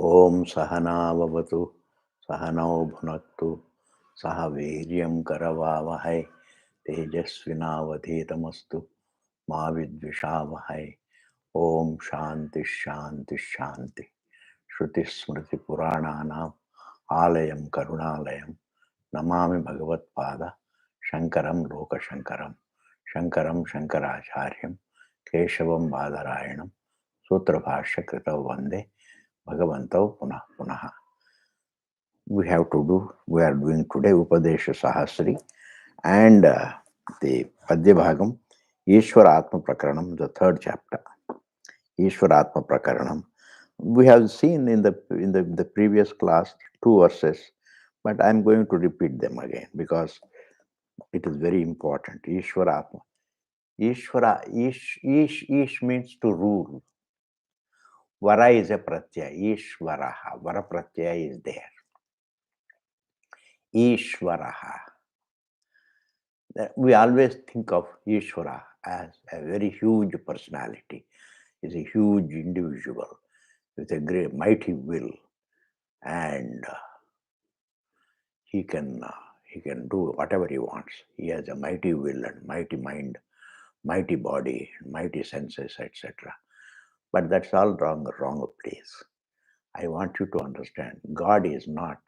Om Sahanavavatu Sahanau Bhunaktu Saha Viryam Karavavahai Tejasvinavadhetamastu Ma Vidvishavahai. Om Shanti Shanti Shanti Shruti Smriti Purananam Alayam Karunalayam Namami Bhagavat Pada Shankaram Loka Shankaram Shankaram Shankaracharya Keshavam Badarayanam Sutra Bhashya Kritav Vande Bhagavantav Punah Punah. We are doing today Upadesha Sahasri and the Padya Bhagam, Ishvara Atma Prakaranam, the third chapter. Ishvara Atma Prakaranam. We have seen in the previous class two verses, but I am going to repeat them again because it is very important. Ishvara Atma. Ishvara, Ish means to rule. Vara is a pratyaya. Ishvaraha. Vara pratyaya is there. Ishvaraha. We always think of Ishvara as a very huge personality. He's a huge individual with a great mighty will, and he can do whatever he wants. He has a mighty will and mighty mind, mighty body, mighty senses, etc. But that's all wrong place. I want you to understand, God is not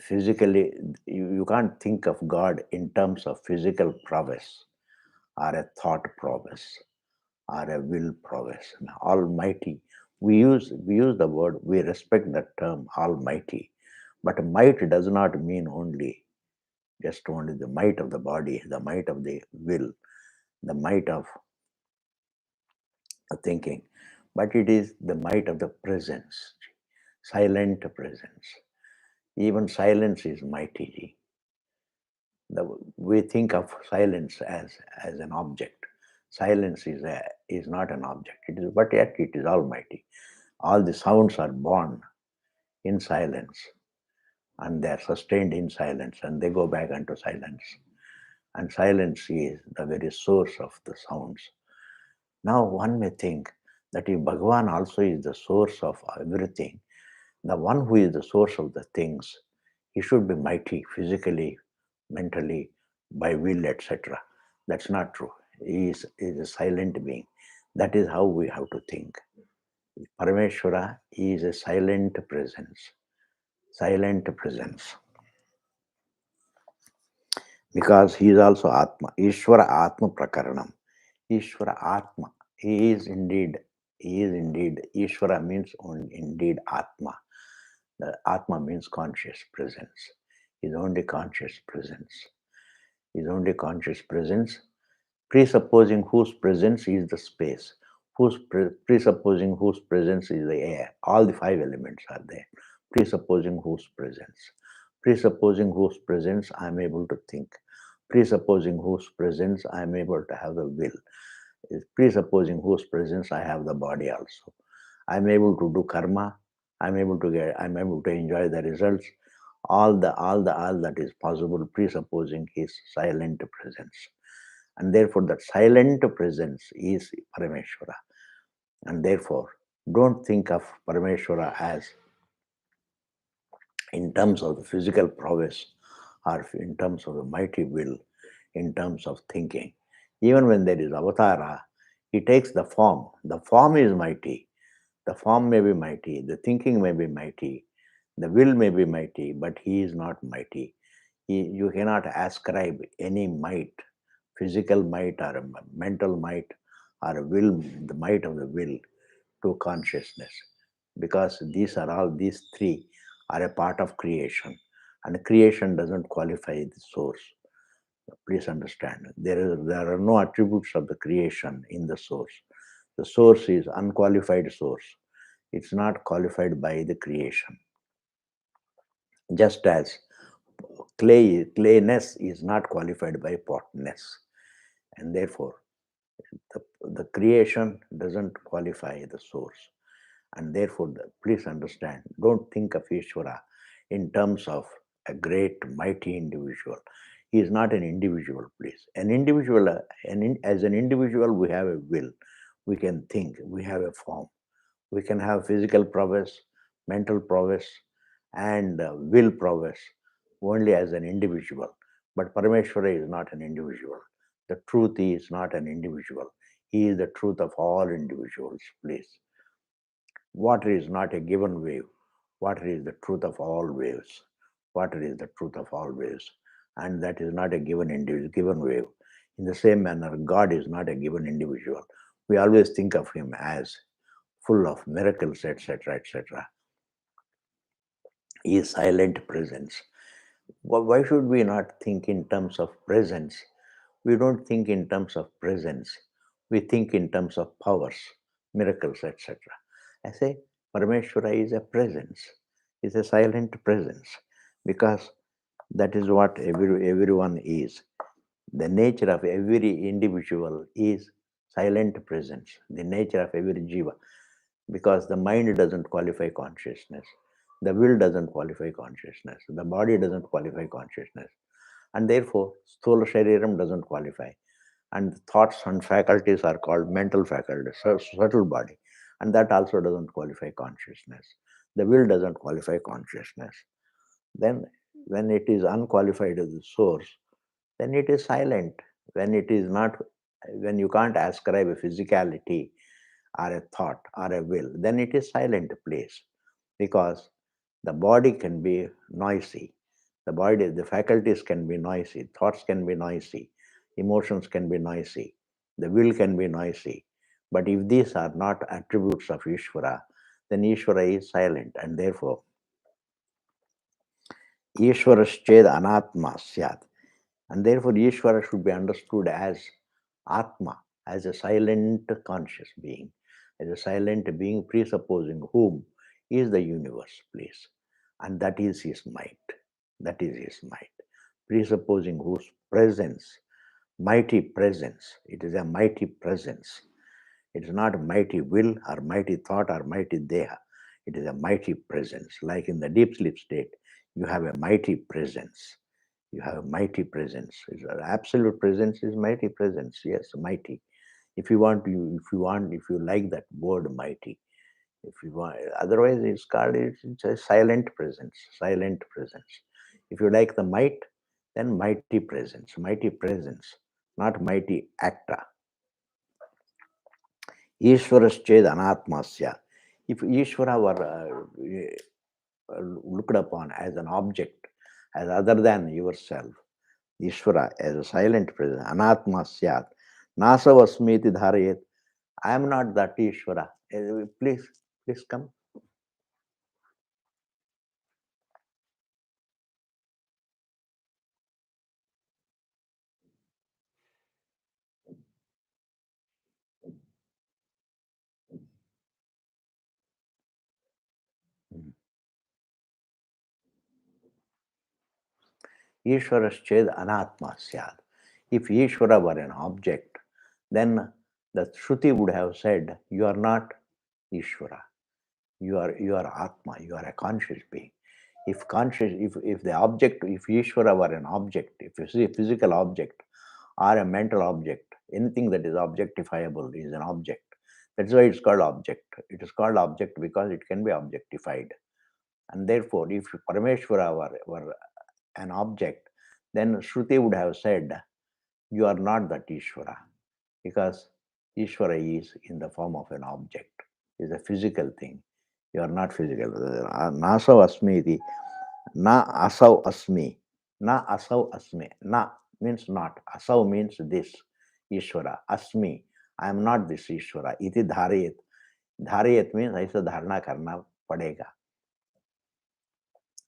physically. You can't think of God in terms of physical prowess or a thought prowess or a will prowess. Almighty. We use the word, we respect that term, Almighty. But might does not mean only the might of the body, the might of the will, the might of thinking, but it is the might of the presence, silent presence. Even silence is mighty. We think of silence as an object. Silence is not an object. But yet it is almighty. All the sounds are born in silence, and they are sustained in silence, and they go back into silence. And silence is the very source of the sounds. Now one may think that if Bhagavan also is the source of everything, the one who is the source of the things, he should be mighty physically, mentally, by will, etc. That's not true. He is a silent being. That is how we have to think. Parameshwara is a silent presence. Silent presence. Because he is also Atma. Ishvara Atma Prakaranam. Ishvara Atma. He is indeed. Ishvara means indeed Atma. The Atma means conscious presence. Is only conscious presence. Is only conscious presence, presupposing whose presence is the space, presupposing whose presence is the air. All the five elements are there. Presupposing whose presence. Presupposing whose presence I am able to think. Presupposing whose presence I am able to have the will. Presupposing whose presence I have the body also. I am able to do karma. I am able to enjoy the results. All that is possible, presupposing his silent presence. And therefore that silent presence is Parameshwara. And therefore, don't think of Parameshwara as in terms of the physical prowess or in terms of the mighty will, in terms of thinking. Even when there is avatara, he takes the form. The form is mighty. The form may be mighty, the thinking may be mighty, the will may be mighty, but he is not mighty. You cannot ascribe any might, physical might or a mental might or a will, the might of the will, to consciousness, because these three are a part of creation, and creation doesn't qualify the source. Please understand, there are no attributes of the creation in the source. The source is unqualified source. It's not qualified by the creation. Just as clayness is not qualified by potness. And therefore, the creation doesn't qualify the source. And therefore, please understand, don't think of Ishvara in terms of a great, mighty individual. He is not an individual, please. An individual, as an individual, we have a will. We can think. We have a form. We can have physical prowess. mental prowess and will prowess only as an individual. But Parameshwara is not an individual. The truth is not an individual. He is the truth of all individuals, please. Water is not a given wave. Water is the truth of all waves. Water is the truth of all waves. And that is not a given individual, given wave. In the same manner, God is not a given individual. We always think of him as full of miracles, etc., etc. He is silent presence. Why should we not think in terms of presence? We don't think in terms of presence. We think in terms of powers, miracles, etc. I say Parameshwara is a presence, is a silent presence, because that is what everyone is. The nature of every individual is silent presence, the nature of every jiva, because the mind doesn't qualify consciousness, the will doesn't qualify consciousness, the body doesn't qualify consciousness, and therefore Sthola Shariram doesn't qualify. And thoughts and faculties are called mental faculties, subtle body, and that also doesn't qualify consciousness. The will doesn't qualify consciousness. Then, when it is unqualified as the source, then it is silent. When it is not, when you can't ascribe a physicality or a thought or a will, then it is silent place, because the body can be noisy. The body, the faculties can be noisy, thoughts can be noisy, emotions can be noisy, the will can be noisy. But if these are not attributes of Ishvara, then Ishvara is silent, and therefore Ishvarasched anatma syat. And therefore Ishvara should be understood as Atma, as a silent conscious being, as a silent being presupposing whom is the universe, please. And that is his might. That is his might. Presupposing whose presence, mighty presence. It is a mighty presence. It is not mighty will or mighty thought or mighty deha. It is a mighty presence. Like in the deep sleep state, you have a mighty presence. You have a mighty presence. Absolute presence is mighty presence. Yes, mighty. If you like that word mighty, if you want, otherwise it's a silent presence. Silent presence. If you like the might, then mighty presence. Mighty presence, not mighty actor. Ishvarasched anatmasya. If Ishvara were looked upon as an object, as other than yourself, Ishvara as a silent presence, anatma syat, nasavasmiti dharayet. I am not that Ishvara. Please come. Ishvarasched anatma syat. If Ishvara were an object, then the Shruti would have said, you are not Ishvara. You are Atma, you are a conscious being. If the object, if Ishvara were an object, if you see a physical object or a mental object, anything that is objectifiable is an object. That's why it's called object. It is called object because it can be objectified. And therefore, if Parameshwara were an object, then Shruti would have said, you are not that Ishvara, because Ishvara is in the form of an object, is a physical thing. You are not physical. Nasav asmi iti, na asav asmi, na asav asmi. Na means not, asav means this, Ishvara, asmi, I am not this Ishvara, iti dharayet. Dharayet means ऐसा धारणा करना पड़ेगा,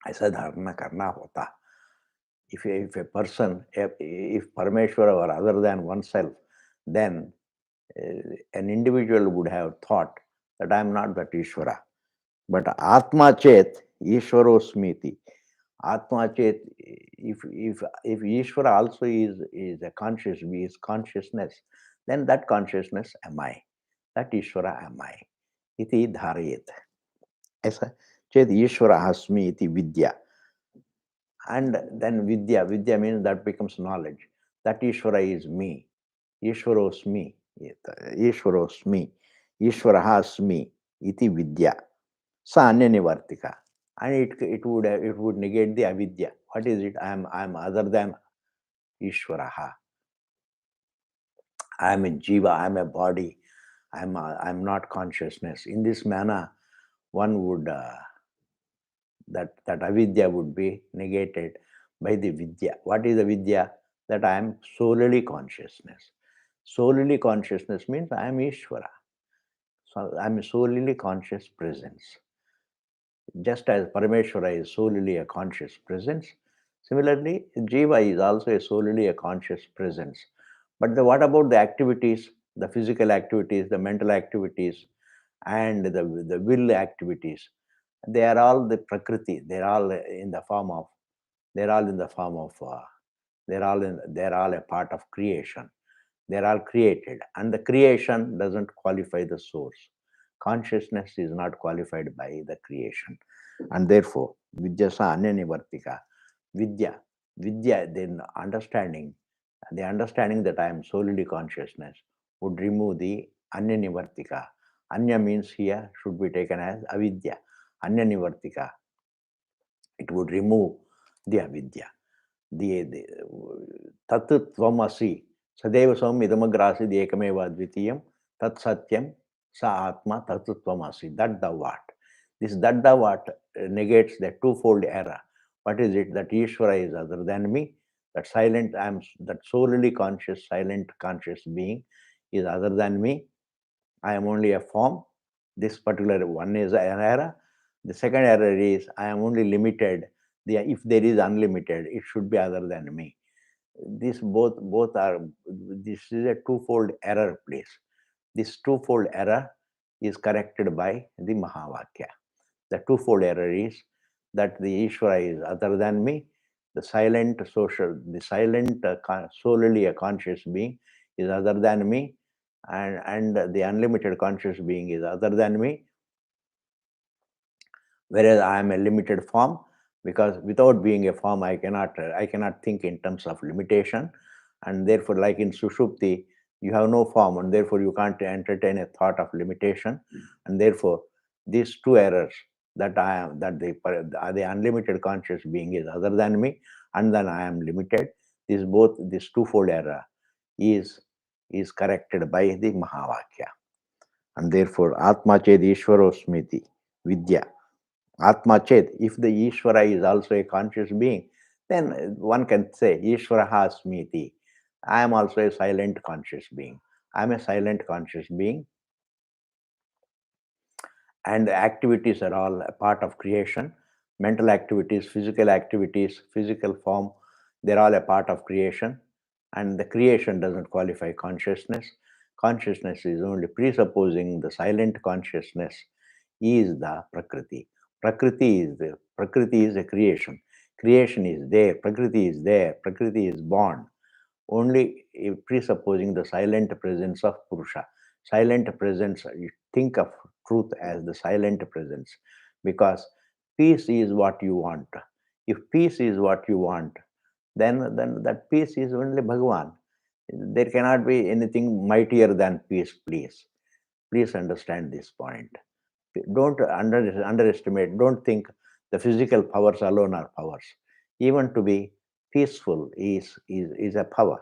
ऐसा धारणा करना होता. If a person, if Parameshwara were other than oneself, then an individual would have thought that I am not that Ishvara. But Atma Chet, Ishvarosmiti. Atma Chet, if Ishvara also is a conscious, is consciousness, then that consciousness am I. That Ishvara am I. Iti dharayet. ऐसा चेत ईश्वर अस्मि iti vidya. And then vidya means that becomes knowledge. That Ishvara is me. Ishvarosmi. Ishvarosmi. Ishvara asmi iti vidya. Sa anya nivartika. And it would negate the avidya. What is it? I am other than Ishvaraha. I am a jiva, I am a body, I'm not consciousness. In this manner, one would that avidya would be negated by the vidya. What is the vidya? That I am solely consciousness. Solely consciousness means I am Ishvara. So I am solely conscious presence. Just as Parameshwara is solely a conscious presence, similarly, Jiva is also solely a conscious presence. But what about the activities, the physical activities, the mental activities, and the will activities? They are all the Prakriti. They're all in the form of. They're all in the form of. They're all a part of creation. They're all created, and the creation doesn't qualify the source. Consciousness is not qualified by the creation, and therefore vidyasa anyanivartika. Vidya vidya then understanding, the understanding that I am solely consciousness would remove the anyanivartika. Anya means here should be taken as avidya. Anyanivartika, it would remove the avidya. The tat tvamasi sadeva swam idamagrasi ekmeva dvitiyam tat satyam sa atma tat tvamasi. That thou art. This that thou art negates the twofold error. What is it? That Ishvara is other than me. That silent I am, that solely conscious, silent conscious being is other than me. I am only a form. This particular one is an error. The second error is I am only limited. If there is unlimited, it should be other than me. This both are. This is a twofold error, please. This twofold error is corrected by the Mahavakya. The twofold error is that the Ishvara is other than me. The silent solely a conscious being is other than me, and the unlimited conscious being is other than me, whereas I am a limited form, because without being a form I cannot think in terms of limitation, and therefore, like in Sushupti, you have no form, and therefore you can't entertain a thought of limitation, and therefore these two errors, that I am that the unlimited conscious being is other than me, and then I am limited. This twofold error is corrected by the Mahavakya, and therefore Atma Ched Ishwarosmiti Vidya. Atma Chet, if the Ishvara is also a conscious being, then one can say Ishvara Smiti. I am also a silent conscious being. I am a silent conscious being, and the activities are all a part of creation. Mental activities, physical form, they're all a part of creation, and the creation doesn't qualify consciousness. Consciousness is only presupposing the silent consciousness is the Prakriti. Prakriti is a creation. Creation is there, Prakriti is there, Prakriti is born. Only presupposing the silent presence of Purusha. Silent presence, you think of truth as the silent presence, because peace is what you want. If peace is what you want, then that peace is only Bhagavan. There cannot be anything mightier than peace, please. Please understand this point. Don't underestimate, don't think the physical powers alone are powers. Even to be peaceful is a power.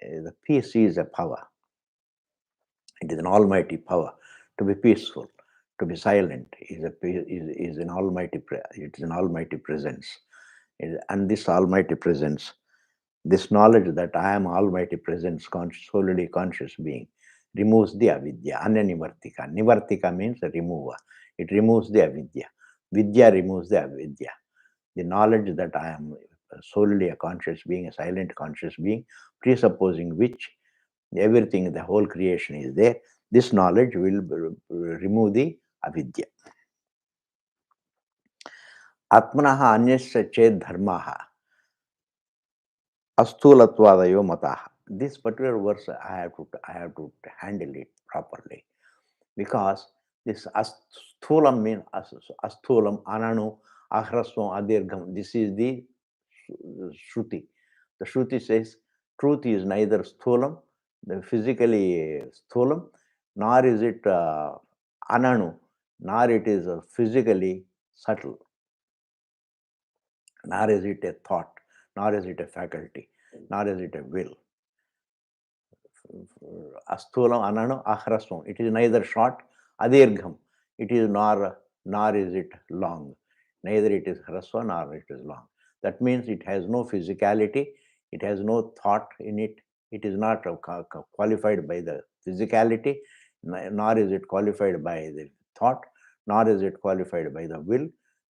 The peace is a power. It is an almighty power. To be peaceful, to be silent is an almighty. It is an almighty presence, and this almighty presence, this knowledge that I am almighty presence, solely conscious being, removes the avidya. Anyanivartika. Nivartika means a remover. It removes the avidya. Vidya removes the avidya. The knowledge that I am solely a conscious being, a silent conscious being, presupposing which everything, the whole creation is there. This knowledge will remove the avidya. Atmanaha anyasya ched dharmaha asthulatvaadayo mataha. This particular verse I have to handle it properly, because this asthulam means asthulam, ananu, ahrasvam, adirgham. This is the Shruti. The Shruti says truth is neither sthulam, the physically sthulam, nor is it ananu. nor it is physically subtle, nor is it a thought, nor is it a faculty, nor is it a will. Asthulam ananu ahrasvam. It is neither short, adirgham. It is nor is it long. Neither it is hrasva nor it is long. That means it has no physicality, it has no thought in it, it is not qualified by the physicality, nor is it qualified by the thought, nor is it qualified by the will,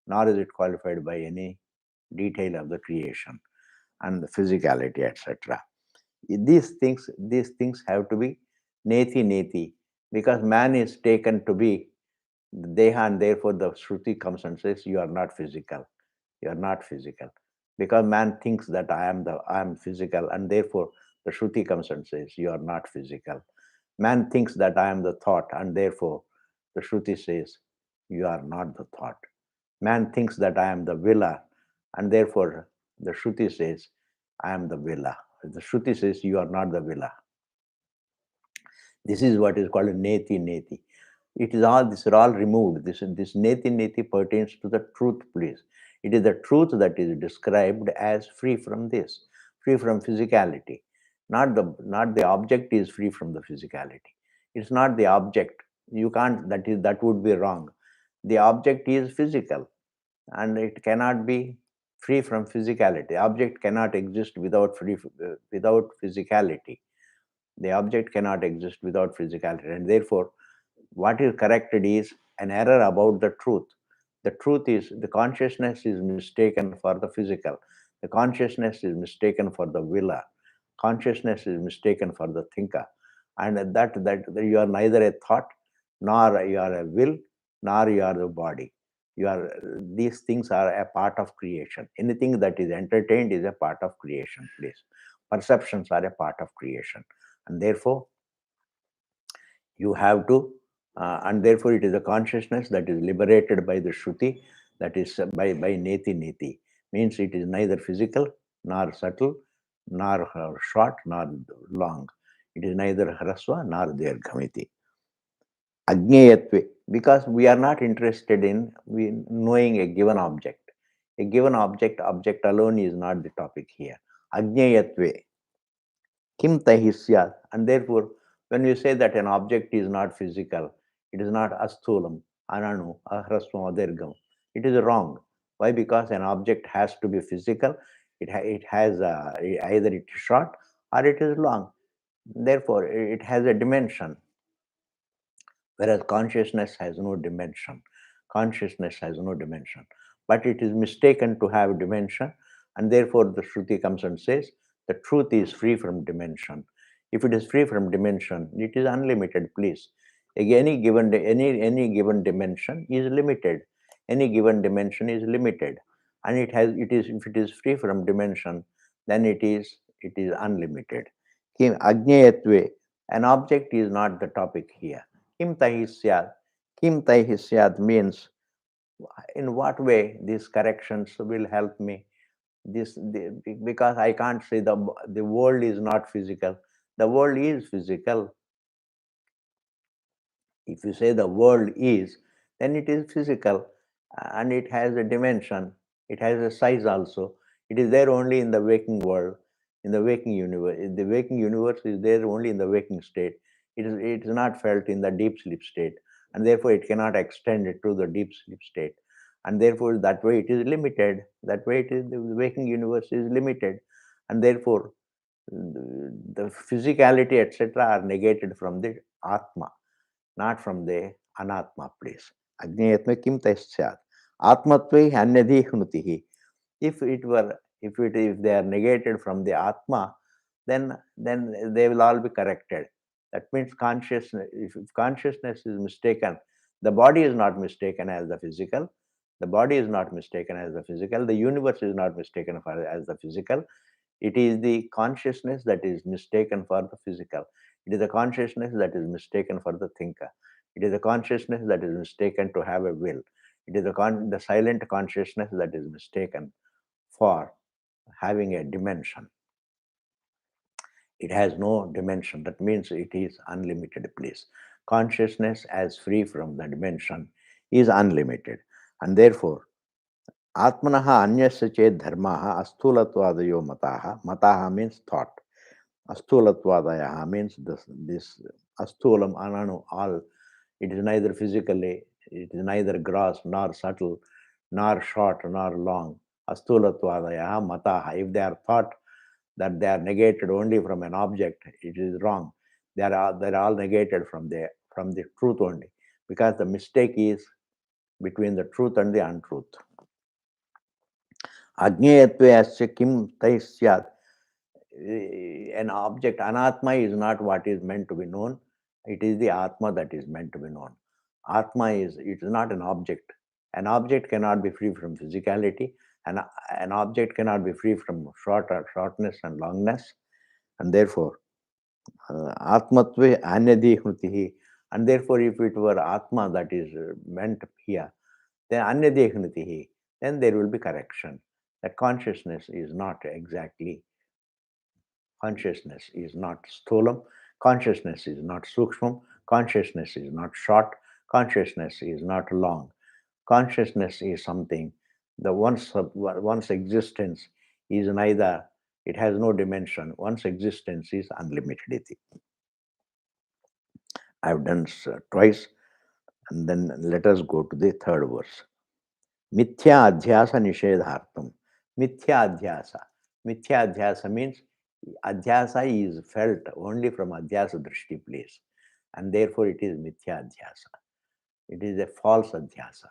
nor is it qualified by any detail of the creation and the physicality, etc. These things have to be neti neti, because man is taken to be the deha, and therefore the Shruti comes and says, you are not physical, you are not physical. Because man thinks that I am physical, and therefore the Shruti comes and says, you are not physical. Man thinks that I am the thought, and therefore the Shruti says, you are not the thought. Man thinks that I am the villa, and therefore the Shruti says, I am the villa. The Shruti says, you are not the villa. This is what is called neti neti. It is all, these are all removed. This neti neti pertains to the truth, please. It is the truth that is described as free from this, free from physicality. Not the object is free from the physicality. It's not the object. You can't, that would be wrong. The object is physical, and it cannot be free from physicality. The object cannot exist without physicality. The object cannot exist without physicality, and therefore what is corrected is an error about the truth. The truth is, the consciousness is mistaken for the physical, the consciousness is mistaken for the willer, consciousness is mistaken for the thinker, and that you are neither a thought, nor you are a will, nor you are the body. You are, these things are a part of creation. Anything that is entertained is a part of creation, please. Perceptions are a part of creation, and therefore you have to, and therefore it is a consciousness that is liberated by the Shruti, that is by neti neti. Means it is neither physical, nor subtle, nor short, nor long. It is neither hrasva nor dirghamiti. Ajnayatve, because we are not interested in knowing a given object. A given object alone is not the topic here. Ajnayatve, kim tahi syat. And therefore, when you say that an object is not physical, it is not asthulam, ananu, ahrasvam, adirgham, it is wrong. Why? Because an object has to be physical. It has either it is short or it is long. Therefore, it has a dimension, whereas consciousness has no dimension. Consciousness has no dimension, but it is mistaken to have dimension, and therefore the Shruti comes and says the truth is free from dimension. If it is free from dimension, it is unlimited, please. Any given dimension is limited. Any given dimension is limited, and it is, if it is free from dimension, then it is unlimited. Kim Ajnayatve, an object is not the topic here. Kim tahi syat. Kim tahi syat means, in what way these corrections will help me? Because I can't say the world is not physical. The world is physical. If you say the world is, then it is physical, and it has a dimension, it has a size also. It is there only in the waking world, in the waking universe. The waking universe is there only in the waking state. It is not felt in the deep sleep state, and therefore it cannot extend it to the deep sleep state. And therefore, that way it is limited. That way, the waking universe is limited, and therefore the physicality, etc., are negated from the Atma, not from the anatma, please. Ajnayatma kim tasyat. Atmatve anyadhi hnutihi. If they are negated from the Atma, then they will all be corrected. That means consciousness, if consciousness is mistaken, the body is not mistaken as the physical, the body is not mistaken as the physical, the universe is not mistaken as the physical. It is the consciousness that is mistaken for the physical. It is the consciousness that is mistaken for the thinker. It is the consciousness that is mistaken to have a will. It is the silent consciousness that is mistaken for having a dimension. It has no dimension. That means it is unlimited, please. Consciousness as free from the dimension is unlimited. And therefore, Atmanah anyasya ched dharmaha asthulatvaadayo mataha. Mataha means thought. Asthulatvaadaya means this asthulam, ananu, all. It is neither physically, it is neither gross, nor subtle, nor short, nor long. Asthulatvaadaya mataha. If they are thought that they are negated only from an object, it is wrong. They're all negated from the truth only, because the mistake is between the truth and the untruth. Ajneyatve asya kim tai syat. An object, anatma, is not what is meant to be known. It is the atma that is meant to be known. Atma is not an object. An object cannot be free from physicality. An object cannot be free from shortness and longness. And therefore, atmatve anyadi hnutihi. And therefore, if it were atma that is meant here, then anyadi hnutihi, then there will be correction. That consciousness is not exactly. Consciousness is not sthulam, consciousness is not sukshmam, consciousness is not short, consciousness is not long. Consciousness is something, the one's existence is neither, it has no dimension, one's existence is unlimited. I've done twice, and then let us go to the third verse. Mithya adhyasa nishedhartam. Mithya adhyasa. Mithya adhyasa means adhyasa is felt only from adhyasa drishti place, and therefore it is mithya adhyasa. It is a false adhyasa.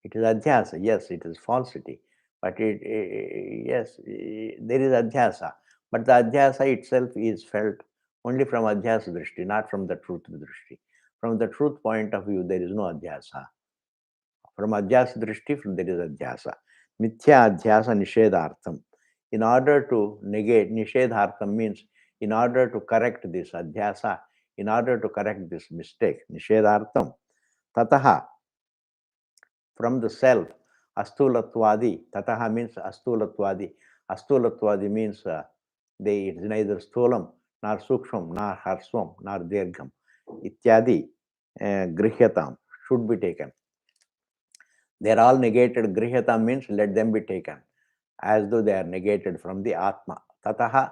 It is adhyasa, yes, it is falsity, but yes, there is adhyasa, but the adhyasa itself is felt only from adhyasa drishti, not from the truth drishti. From the truth point of view, there is no adhyasa. From adhyasa drishti, there is adhyasa. Mithya adhyasa nishedhartham. In order to negate, nishedhartham means in order to correct this adhyasa, in order to correct this mistake, nishedhartham, tataha, from the self, astulatvadi, tataha means astulatvadi. Astulatvadi means it is neither sthulam, nor suksham, nor harsvam, nor dirgham. Ityadi, grihyatam, should be taken. They are all negated. Grihyata means let them be taken, as though they are negated from the Atma. Tataha,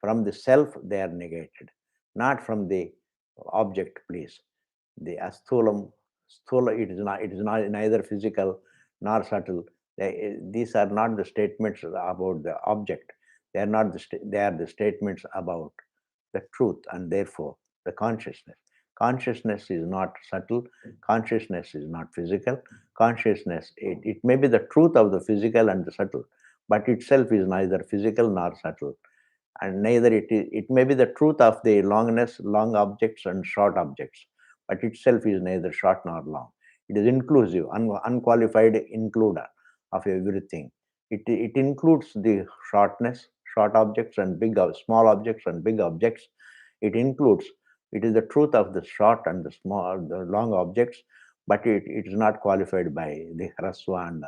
from the self, they are negated, not from the object, please. The asthulam, sthula, it is not neither physical nor subtle. These are not the statements about the object. They are not they are the statements about the truth, and therefore the consciousness. Consciousness is not subtle, consciousness is not physical. Consciousness, it may be the truth of the physical and the subtle, but itself is neither physical nor subtle. And neither it may be the truth of the long objects and short objects, but itself is neither short nor long. It is inclusive, unqualified includer of everything. It includes the short objects and small objects and big objects. It includes, it is the truth of the short and the long objects, but it is not qualified by the hraswa and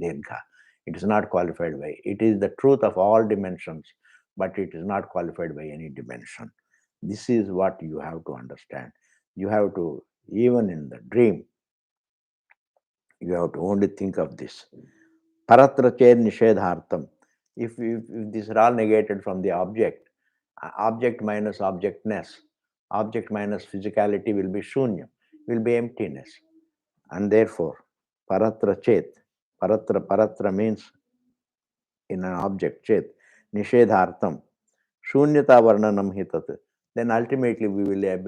dirgha. It is not qualified by. It is the truth of all dimensions, but it is not qualified by any dimension. This is what you have to understand. You have to, even in the dream, you have to only think of this. Paratra chair nishedhartam. If these are all negated from the object, object minus objectness, object minus physicality will be shunya, will be emptiness. And therefore, paratra chet, paratra means in an object, chet, nishedhartam, shunyata varnanam hitat. Then ultimately we will have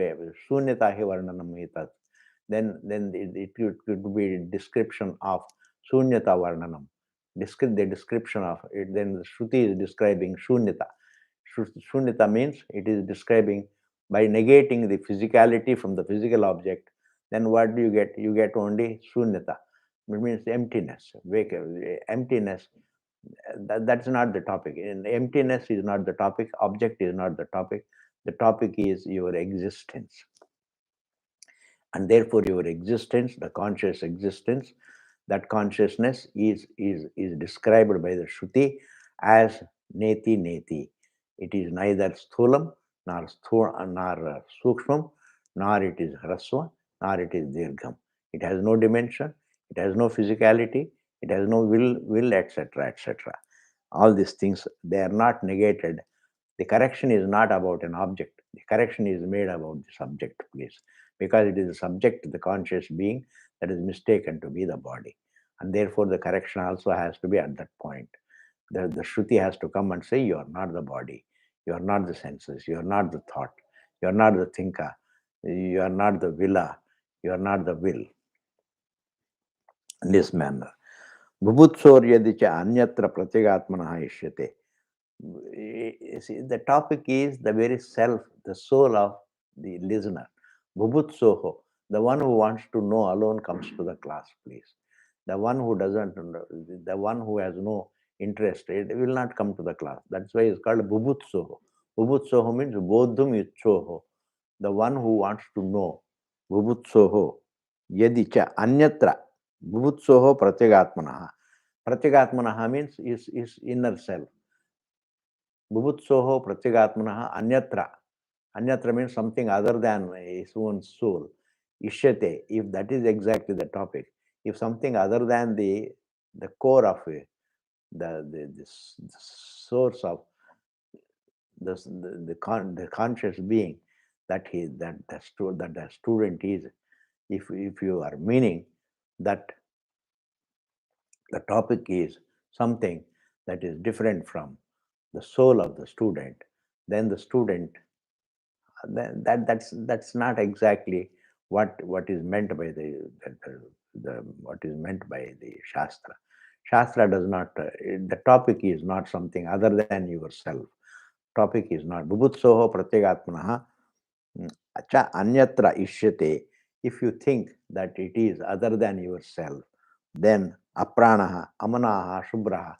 shunyata hi varnanam hitat. Then it could be description of shunyata varnanam. The description of it, then the Shruti is describing shunyata. Shunyata means it is describing, by negating the physicality from the physical object, then what do you get? You get only shunyata. It means emptiness. Emptiness. That's not the topic. Emptiness is not the topic. Object is not the topic. The topic is your existence. And therefore your existence, the conscious existence, that consciousness is described by the Shruti as neti neti. It is neither sthulam nor sukshmam, nor it is hraswa, nor it is dirgham. It has no dimension. It has no physicality, it has no will, etc., etc. All these things, they are not negated. The correction is not about an object. The correction is made about the subject, please, because it is the subject, the conscious being, that is mistaken to be the body. And therefore, the correction also has to be at that point. The Shruti has to come and say, you are not the body, you are not the senses, you are not the thought, you are not the thinker, you are not the willer, you are not the will. In this manner. Bhubutsorya cha anyatra pratyagatmana ishyate. See, the topic is the very self, the soul of the listener. Bhubutsoho, the one who wants to know alone comes to the class, please. The one who doesn't, the one who has no interest, it will not come to the class. That's why it's called Bhubutsoho. Bhubutsoho means Bodhum Yuchoho, the one who wants to know. Bhubutsoho, Yadicha Anyatra, Bhubutsoho Pratyagatmanaha. Pratyagatmanaha means is inner self. Bhubutsoho Pratyagatmanaha Anyatra. Anyatra means something other than his own soul. Ishyate, if that is exactly the topic, if something other than the core of it, the source of the conscious being that the student is, if you are meaning that the topic is something that is different from the soul of the student, then the student, that's not exactly what is meant by the what is meant by the Shastra. Shastra does not, the topic is not something other than yourself. Topic is not Bubutsoho Pratyagatmanaha Acha Anyatra Ishyate. If you think that it is other than yourself, then Apranaha, Amanaha, Shubhraha,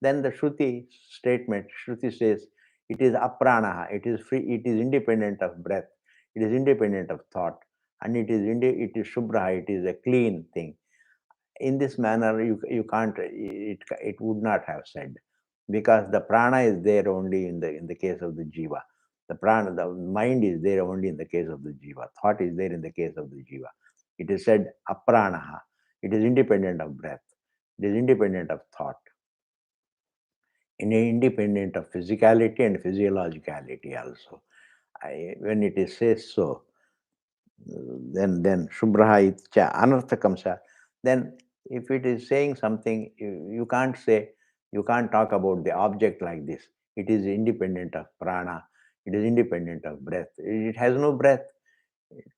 then the Shruti statement, Shruti says, it is Apranaha, it is free, it is independent of breath, it is independent of thought, and it is Shubhraha, it is a clean thing. In this manner, you can't, it would not have said, because the prana is there only in the case of the jiva. The prana, the mind is there only in the case of the jiva. Thought is there in the case of the jiva. It is said apranaha. It is independent of breath. It is independent of thought. Independent of physicality and physiologicality also. When it is says so, then Shubhraha itcha anarthakamsa, then if it is saying something, you can't say, you can't talk about the object like this. It is independent of prana, it is independent of breath. It has no breath.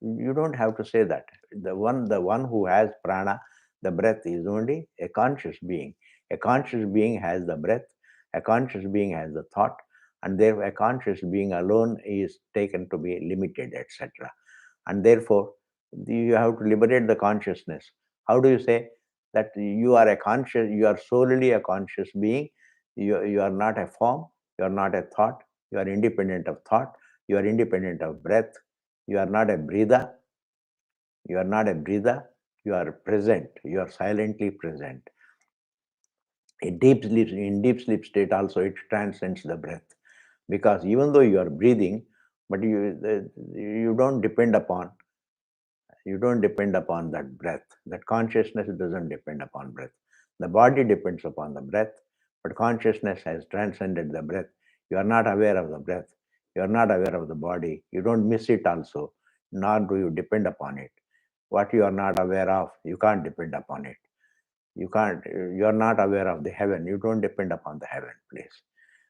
You don't have to say that. The one who has prana, the breath, is only a conscious being. A conscious being has the breath, a conscious being has the thought, and therefore a conscious being alone is taken to be limited, etc. And therefore you have to liberate the consciousness. How do you say that you are a conscious, you are solely a conscious being? You are not a form, you are not a thought, you are independent of thought, you are independent of breath, you are not a breather, you are not a breather, you are present, you are silently present. In deep sleep state also, it transcends the breath, because even though you are breathing, but you don't depend upon, that breath. That consciousness doesn't depend upon breath. The body depends upon the breath, but consciousness has transcended the breath. You are not aware of the breath. You are not aware of the body. You don't miss it also, nor do you depend upon it. What you are not aware of, you can't depend upon it. You are not aware of the heaven. You don't depend upon the heaven, please.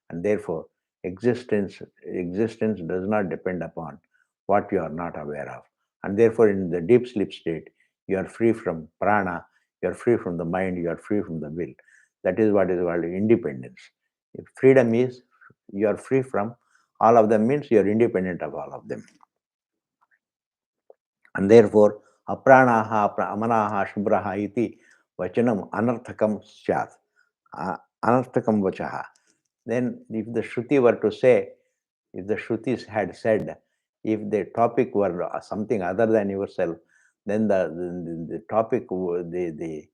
And therefore, existence does not depend upon what you are not aware of. And therefore, in the deep sleep state, you are free from prana, you are free from the mind, you are free from the will. That is what is called independence. If freedom is, you are free from all of them, means you are independent of all of them. And therefore, apranaha, amanaha, shubhraha iti vachanam anarthakam syat. Anarthakam vachaha. Then if the Shruti were to say, if the Shrutis had said, if the topic were something other than yourself, then the topic, the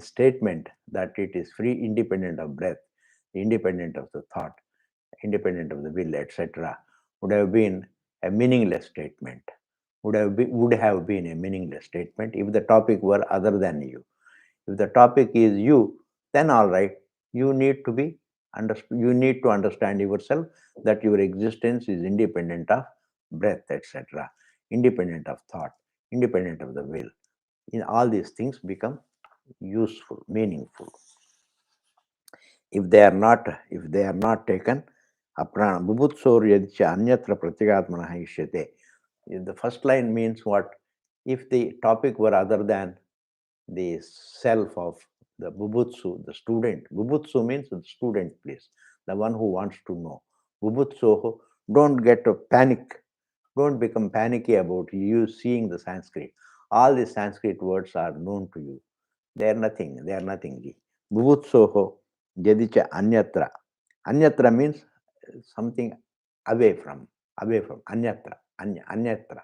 statement that it is free, independent of breath, independent of the thought, independent of the will, etc., would have been a meaningless statement. would have been a meaningless statement if the topic were other than you. If the topic is you, then all right, you need to be you need to understand yourself that your existence is independent of breath, etc., independent of thought, independent of the will. In all these things become useful, meaningful. If they are not taken, aprana bubutso yadicha anyatra pratyagatmana ishyate. The first line means what? If the topic were other than the self of the bubutsu, the student. Bubutsu means the student, please, the one who wants to know. Bubutsu, don't get a panic. Don't become panicky about you seeing the Sanskrit. All the Sanskrit words are known to you. They are nothing. They are nothing. Bubutsoho jadicha anyatra. Anyatra means something away from. Anyatra. Anyatra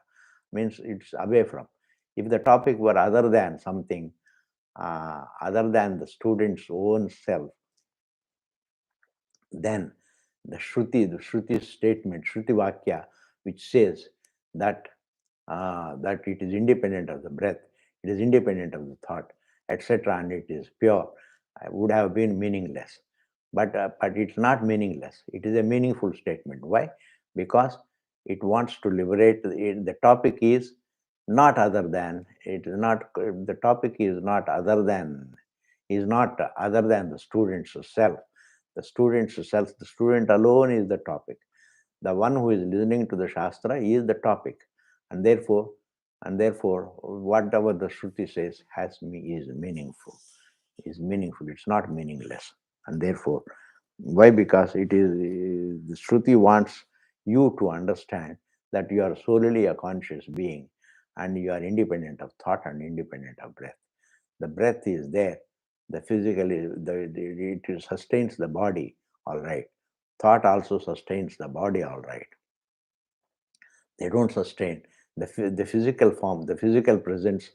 means it's away from. If the topic were other than something, other than the student's own self, then the Shruti statement, Shruti Vakya, which says that that it is independent of the breath, it is independent of the thought, etc., and it is pure, would have been meaningless. But it's not meaningless. It is a meaningful statement. Why? Because it wants to liberate. The topic is not other than. It is not. The topic is not other than. Is not other than the student's self. The student's self. The student alone is the topic. The one who is listening to the Shastra is the topic, and therefore, whatever the Shruti says is meaningful. Is meaningful. It's not meaningless, and therefore, why? Because it is the Shruti wants you to understand that you are solely a conscious being, and you are independent of thought and independent of breath. The breath is there. The physically, it sustains the body. All right. Thought also sustains the body. All right. They don't sustain the physical form, the physical presence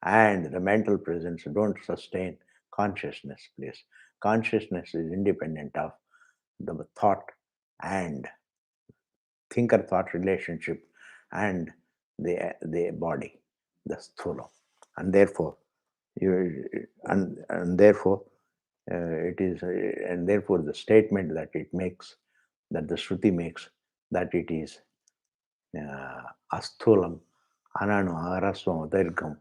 and the mental presence don't sustain consciousness, please. Consciousness is independent of the thought and thinker thought relationship and the body, the sthula. And therefore, and therefore, it is, and therefore, the statement that it makes, that the Shruti makes, that it is asthulam, ananu, arasvam, dirgham,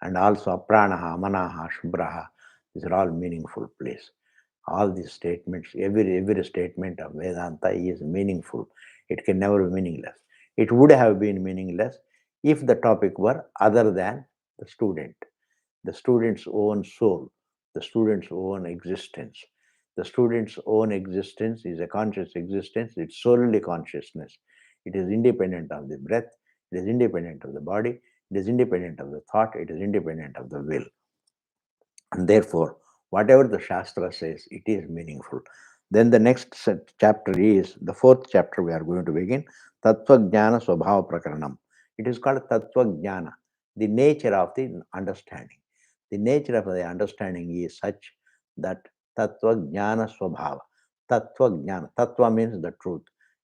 and also apranaha, manaha, shubraha. These are all meaningful, please. All these statements, every statement of Vedanta is meaningful. It can never be meaningless. It would have been meaningless if the topic were other than the student's own soul, the student's own existence. The student's own existence is a conscious existence. It's solely consciousness. It is independent of the breath. It is independent of the body. It is independent of the thought. It is independent of the will. And therefore, whatever the Shastra says, it is meaningful. Then the next chapter is the fourth chapter we are going to begin, Tattva Jnana Swabhava Prakaranam. It is called Tattva Jnana, the nature of the understanding. The nature of the understanding is such that Tattva Jnana Swabhava. Tattva Jnana. Tattva means the truth.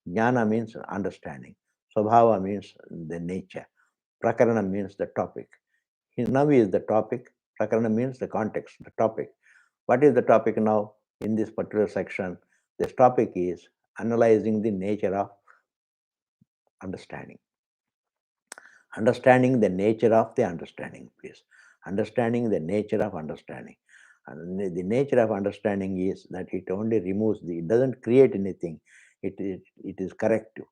Jnana means understanding. Swabhava means the nature. Prakarana means the topic. Now is the topic. Prakarana means the context, the topic. What is the topic now in this particular section? This topic is analyzing the nature of understanding. Understanding the nature of the understanding, please. Understanding the nature of understanding. And the nature of understanding is that it only removes it doesn't create anything. It is corrective.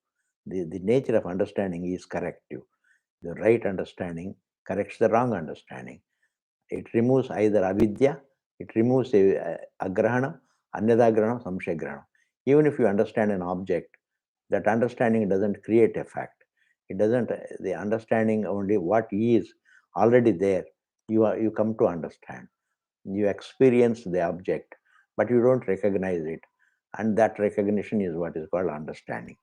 The nature of understanding is corrective. The right understanding corrects the wrong understanding. It removes either avidya, it removes agrahana, anyadagrahana, samshayagrahana. Even if you understand an object, that understanding doesn't create a fact. It doesn't, the understanding only what is already there, you come to understand. You experience the object, but you don't recognize it. And that recognition is what is called understanding.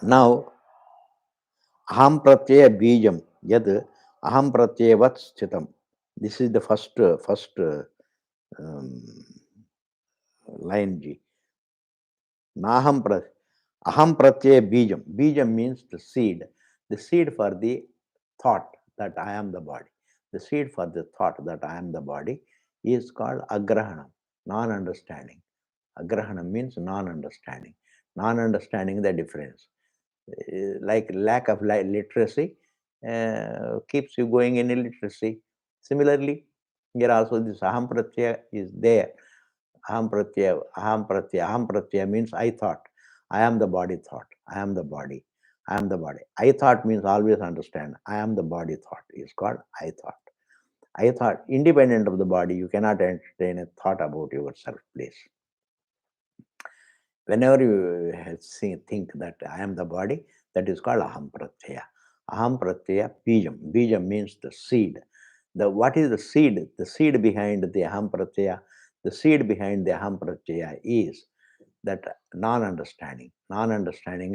Now, aham pratyaya bijam yad aham pratyavat sthitam. This is the first um, line G. Naham Aham pratyaya bijam. Bijam means the seed. The seed for the thought that I am the body. The seed for the thought that I am the body is called agrahanam, non-understanding. Agrahanam means non-understanding. Non-understanding the difference. Like lack of literacy keeps you going in illiteracy. Similarly, here also this aham pratyaya is there. Aham pratyaya means I thought. I am the body thought. I am the body. I am the body. I thought means always understand. I am the body thought is called I thought. I thought independent of the body, you cannot entertain a thought about yourself, please. Whenever you think that I am the body, that is called aham pratyaya. Aham pratyaya bijam. Bijam means the seed. What is the seed? The seed behind the aham pratyaya, the seed behind the aham pratyaya is that non-understanding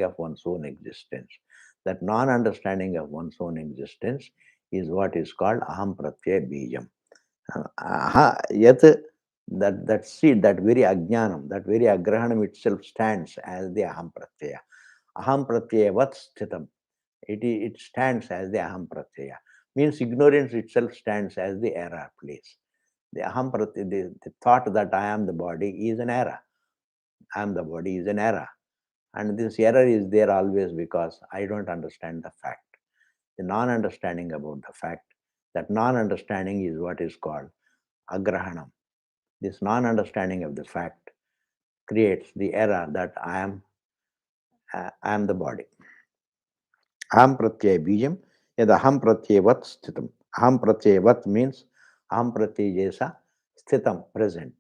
of one's own existence. That non-understanding of one's own existence is what is called aham pratyaya bijam. Yet that seed, that very ajnanam, that very agrahanam itself stands as the aham pratyaya. Aham pratyaya vat sthitam. It stands as the aham pratyaya. Means ignorance itself stands as the error, please. The aham pratyaya, the thought that I am the body is an error. I am the body is an error. And this error is there always because I don't understand the fact. The non-understanding about the fact, that non-understanding is what is called agrahanam. This non-understanding of the fact creates the error that I am the body. Aham pratyaya bijam, yad aham pratyavat sthitam. Aham pratyavat means aham pratyajesa sthitam, present.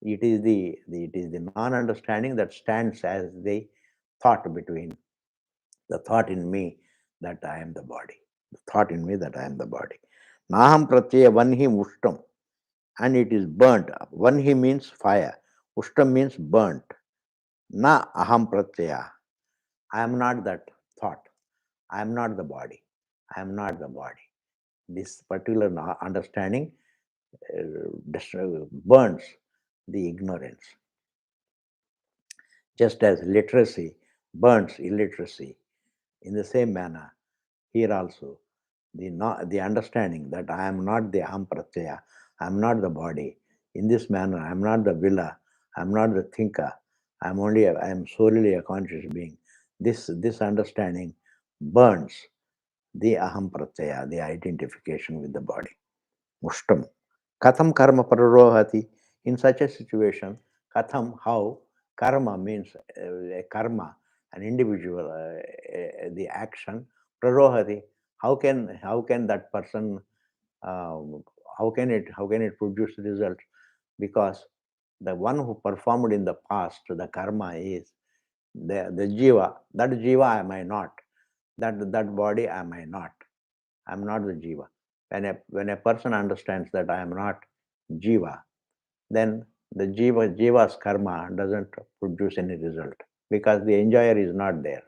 It is the non-understanding that stands as the thought between the thought in me that I am the body. The thought in me that I am the body. Naham pratyaya vanhi ushtam, and it is burnt. Vanhi means fire. Ushtam means burnt. Na aham pratyaya. I am not that thought. I am not the body. I am not the body. This particular understanding burns the ignorance. Just as literacy burns illiteracy, in the same manner, here also, the understanding that I am not the aham pratyaya, I am not the body. In this manner, I am not the villa, I am not the thinker, I am solely a conscious being. This understanding burns the aham pratyaya, the identification with the body. Mushtam. Katham karma prarohati. In such a situation, katham, how, karma means a karma, an individual, the action, prarohati. How can that person, how can it produce result? Because the one who performed in the past, the karma is the jiva. That jiva am I not. That body am I not. I am not the jiva. When a person understands that I am not jiva, then the jiva's karma doesn't produce any result because the enjoyer is not there.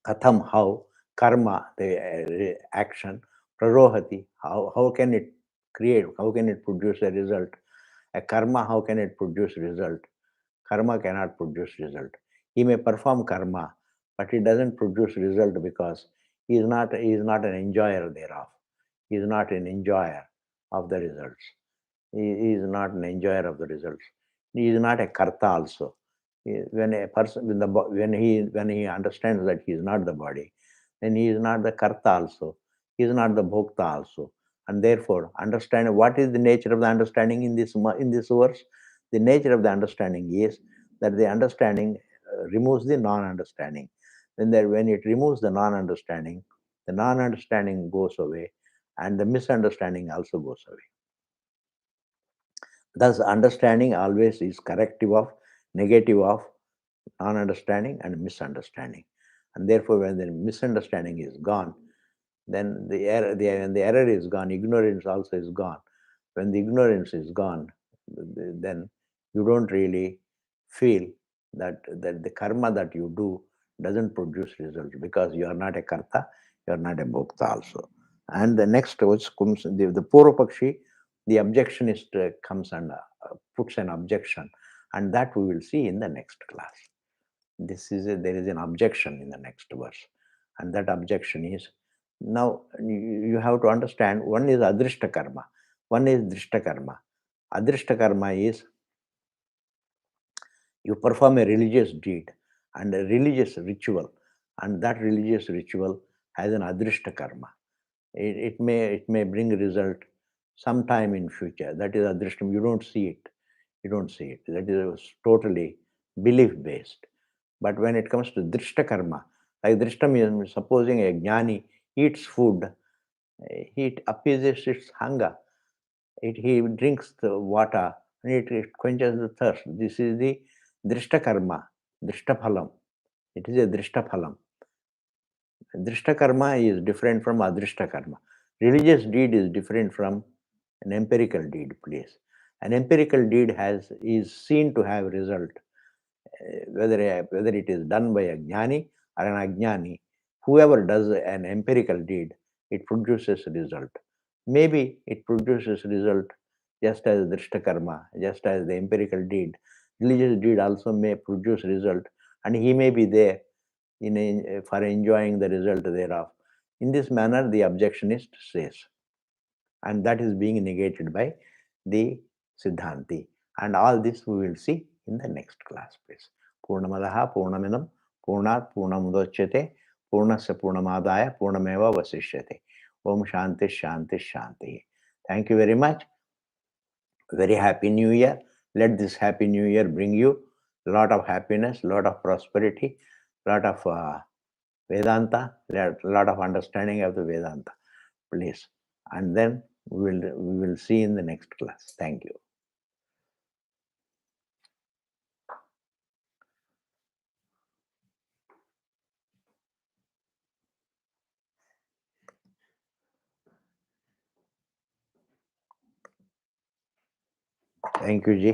Katham, how, karma, the action, prarohati, how can it create, how can it produce a result? A karma, how can it produce result? Karma cannot produce result. He may perform karma, but he doesn't produce result because he is not an enjoyer thereof. He is not an enjoyer of the results. He is not an enjoyer of the results. He is not a karta also. When a person when he understands that he is not the body, then he is not the karta also. He is not the bhokta also. And therefore, understand what is the nature of the understanding in this verse. The nature of the understanding is that the understanding removes the non-understanding. When it removes the non-understanding goes away, and the misunderstanding also goes away. Thus, understanding always is corrective of, negative of non-understanding and misunderstanding. And therefore, when the misunderstanding is gone, then when the error is gone, ignorance also is gone. When the ignorance is gone, then you don't really feel that the karma that you do doesn't produce results because you are not a karta, you are not a bhokta also. And the next which comes, the Purvapakshi, the objectionist comes and puts an objection, and that we will see in the next class. There is an objection in the next verse, and that objection is, now you have to understand, one is adrishta karma, one is drishta karma. Adrishta karma is you perform a religious deed and a religious ritual, and that religious ritual has an adrishta karma. It may bring result sometime in future. That is adrishtam. You don't see it. You don't see it. That is totally belief based. But when it comes to drishta karma, like drishtam is supposing a jnani eats food, he appeases its hunger. He drinks the water and it quenches the thirst. This is the drishta karma, drishta phalam. It is a drishta phalam. Drishta karma is different from adrishta karma. Religious deed is different from an empirical deed, please. An empirical deed is seen to have result, whether it is done by a jnani or an ajnani. Whoever does an empirical deed, it produces result. Maybe it produces result just as drishta karma, just as the empirical deed. Religious deed also may produce result, and he may be there for enjoying the result thereof. In this manner, the objectionist says, and that is being negated by the Siddhanti. And all this we will see in the next class, please. Purnamadaha Purnamidam Purnat Purnamudachyate Purnasya Purnamadaya Purnameva Vasishyate. Om Shanti Shanti Shanti. Thank you very much. Very happy new year. Let this happy new year bring you a lot of happiness, lot of prosperity, lot of Vedanta, a lot of understanding of the Vedanta, please. And then we will see in the next class. Thank you. Thank you, Ji.